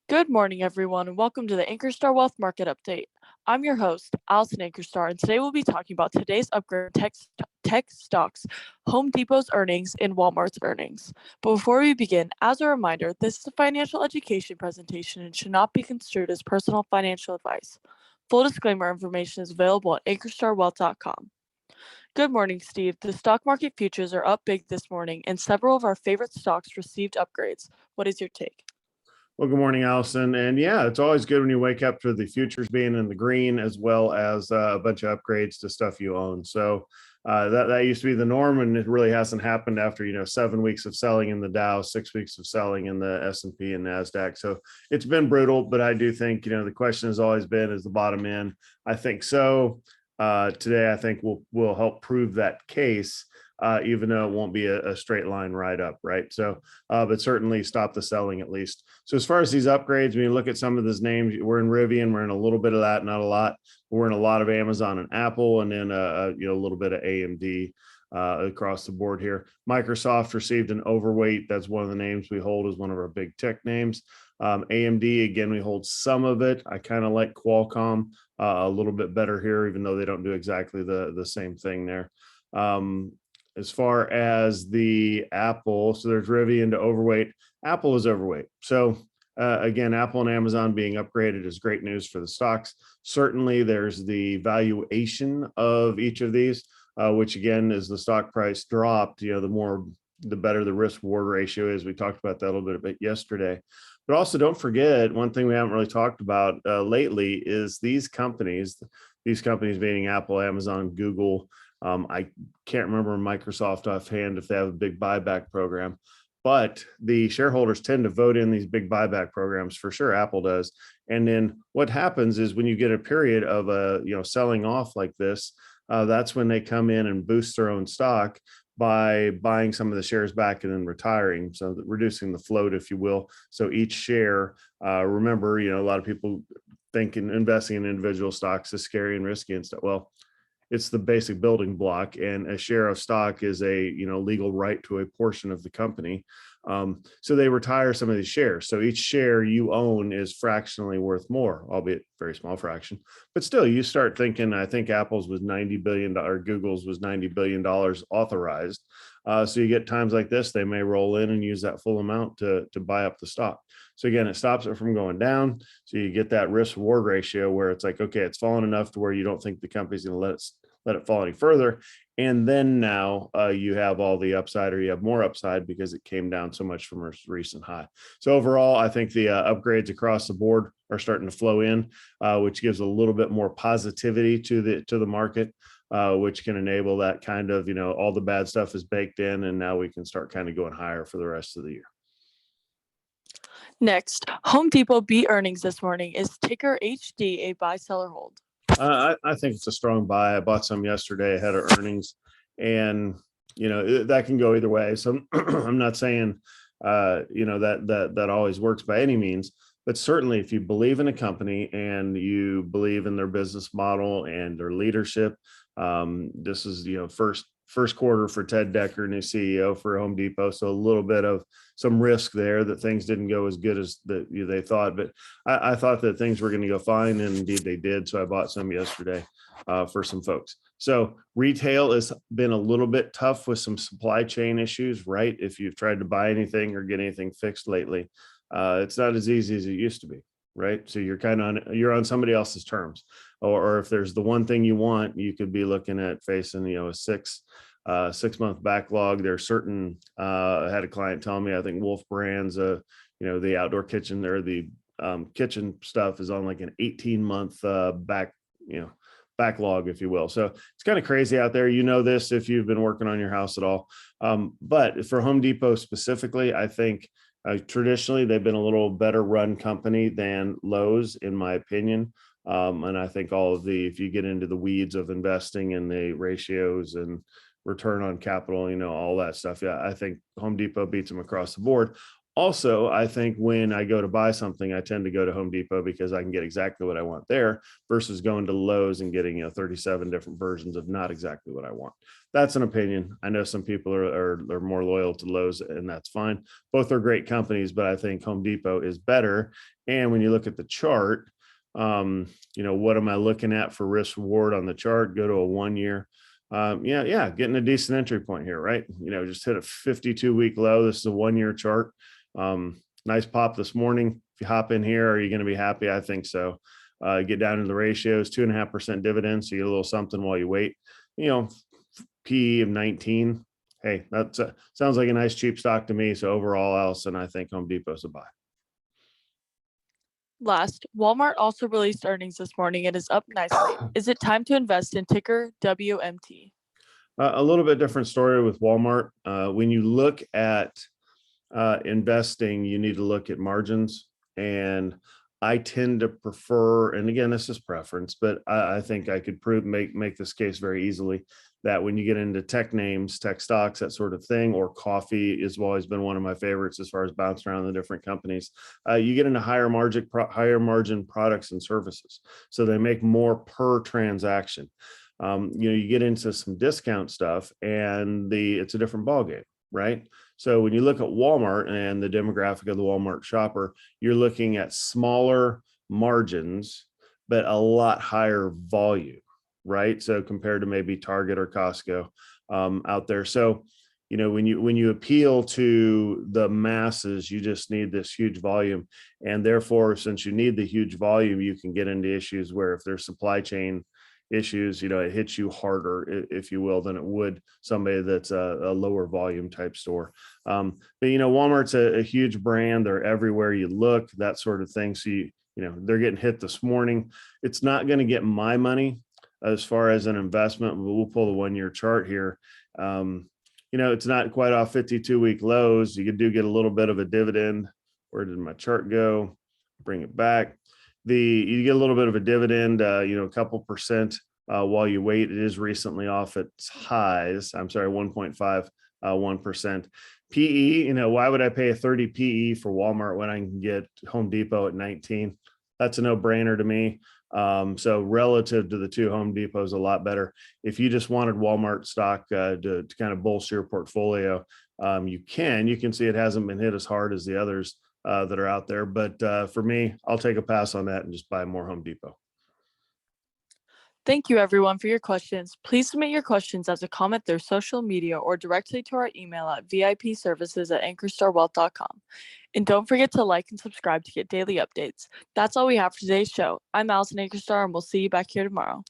Good morning, everyone, and welcome to the Ankerstar Wealth Market Update. I'm your host, Allison Ankerstar, and today we'll be talking about today's upgrade tech stocks, Home Depot's earnings, and Walmart's earnings. But before we begin, as a reminder, this is a financial education presentation and should not be construed as personal financial advice. Full disclaimer information is available at ankerstarwealth.com. Good morning, Steve. The stock market futures are up big this morning, and several of our favorite stocks received upgrades. What is your take? Well, good morning, Allison. And yeah, it's always good when you wake up to the futures being in the green, as well as a bunch of upgrades to stuff you own. So that used to be the norm, and it really hasn't happened after 7 weeks of selling in the Dow, 6 weeks of selling in the S&P and Nasdaq. So it's been brutal, but I do think the question has always been, is the bottom in? I think so. Today, I think we'll help prove that case. Even though it won't be a straight line right up, right? So, but certainly stop the selling at least. So as far as these upgrades, when you look at some of these names, we're in Rivian, we're in a little bit of that, not a lot. We're in a lot of Amazon and Apple, and then a little bit of AMD across the board here. Microsoft received an overweight. That's one of the names we hold as one of our big tech names. AMD, again, we hold some of it. I kind of like Qualcomm a little bit better here, even though they don't do exactly the same thing there. As far as the Apple, so there's Rivian to overweight. Apple is overweight. So again, Apple and Amazon being upgraded is great news for the stocks. Certainly there's the valuation of each of these, which again, as the stock price dropped, the better the risk reward ratio is. We talked about that a little bit yesterday. But also don't forget, one thing we haven't really talked about lately is these companies being Apple, Amazon, Google. I can't remember Microsoft offhand if they have a big buyback program, but the shareholders tend to vote in these big buyback programs. For sure, Apple does. And then what happens is when you get a period of selling off like this, that's when they come in and boost their own stock by buying some of the shares back and then retiring, so reducing the float, if you will. So each share, remember, a lot of people think investing in individual stocks is scary and risky and stuff. Well, it's the basic building block, and a share of stock is a legal right to a portion of the company. So they retire some of these shares. So each share you own is fractionally worth more, albeit very small fraction. But still, you start thinking, I think Apple's was $90 billion, Google's was $90 billion authorized. So you get times like this, they may roll in and use that full amount to buy up the stock. So again, it stops it from going down. So you get that risk reward ratio where it's like, okay, it's fallen enough to where you don't think the company's going to let it fall any further. And then now you have all the upside, or you have more upside because it came down so much from a recent high. So overall, I think the upgrades across the board are starting to flow in, which gives a little bit more positivity to the market, which can enable that kind of, all the bad stuff is baked in, and now we can start kind of going higher for the rest of the year. Next, Home Depot beat earnings this morning. Is ticker HD a buy, sell, or hold? I think it's a strong buy. I bought some yesterday ahead of earnings, and that can go either way. So I'm not saying that always works by any means, but certainly if you believe in a company and you believe in their business model and their leadership, this is first quarter for Ted Decker, new CEO for Home Depot. So a little bit of some risk there that things didn't go as good as they thought. But I thought that things were going to go fine, and indeed they did. So I bought some yesterday for some folks. So retail has been a little bit tough with some supply chain issues, right? If you've tried to buy anything or get anything fixed lately, it's not as easy as it used to be, right? So you're on somebody else's terms. Or if there's the one thing you want, you could be looking at facing, a 6-month backlog. There's certain, I had a client tell me, I think Wolf Brands, the outdoor kitchen or the kitchen stuff is on like an 18-month backlog, if you will. So it's kind of crazy out there. This if you've been working on your house at all. But for Home Depot specifically, I think traditionally they've been a little better run company than Lowe's, in my opinion. And I think if you get into the weeds of investing in the ratios and return on capital, all that stuff. Yeah, I think Home Depot beats them across the board. Also, I think when I go to buy something, I tend to go to Home Depot because I can get exactly what I want there versus going to Lowe's and getting 37 different versions of not exactly what I want. That's an opinion. I know some people are more loyal to Lowe's, and that's fine. Both are great companies, but I think Home Depot is better. And when you look at the chart, what am I looking at for risk reward on the chart? Go to a 1 year. Getting a decent entry point here, right? Just hit a 52-week low. This is a 1 year chart. Nice pop this morning. If you hop in here, are you going to be happy? I think so. Get down to the ratios, 2.5% dividends. So you get a little something while you wait. PE of 19. Hey, that sounds like a nice cheap stock to me. So overall, Allison, I think Home Depot's a buy. Last, Walmart also released earnings this morning and is up nicely. Is it time to invest in ticker WMT? A little bit different story with Walmart. When you look at investing, you need to look at margins. And I tend to prefer, and again, this is preference, but I think I could make this case very easily that when you get into tech names, tech stocks, that sort of thing, or coffee has always been one of my favorites as far as bouncing around the different companies. You get into higher margin products and services. So they make more per transaction. You get into some discount stuff and it's a different ballgame, right? So when you look at Walmart and the demographic of the Walmart shopper, you're looking at smaller margins, but a lot higher volume, right? So compared to maybe Target or Costco out there. So, when you appeal to the masses, you just need this huge volume. And therefore, since you need the huge volume, you can get into issues where if there's supply chain issues, it hits you harder, if you will, than it would somebody that's a lower volume type store. But Walmart's a huge brand. They're everywhere you look, that sort of thing. So they're getting hit this morning. It's not going to get my money as far as an investment. We'll pull the 1 year chart here. It's not quite off 52-week lows. You do get a little bit of a dividend. Where did my chart go? Bring it back. You get a little bit of a dividend, a couple percent while you wait. It is recently off its highs. I'm sorry, 1.51%. PE, why would I pay a 30 PE for Walmart when I can get Home Depot at 19? That's a no-brainer to me. So relative to the two, Home Depot is a lot better. If you just wanted Walmart stock to kind of bolster your portfolio, you can see it hasn't been hit as hard as the others that are out there. But for me, I'll take a pass on that and just buy more Home Depot. Thank you, everyone, for your questions. Please submit your questions as a comment through social media or directly to our email at vipservices@ankerstarwealth.com. And don't forget to like and subscribe to get daily updates. That's all we have for today's show. I'm Allison Ankerstar, and we'll see you back here tomorrow.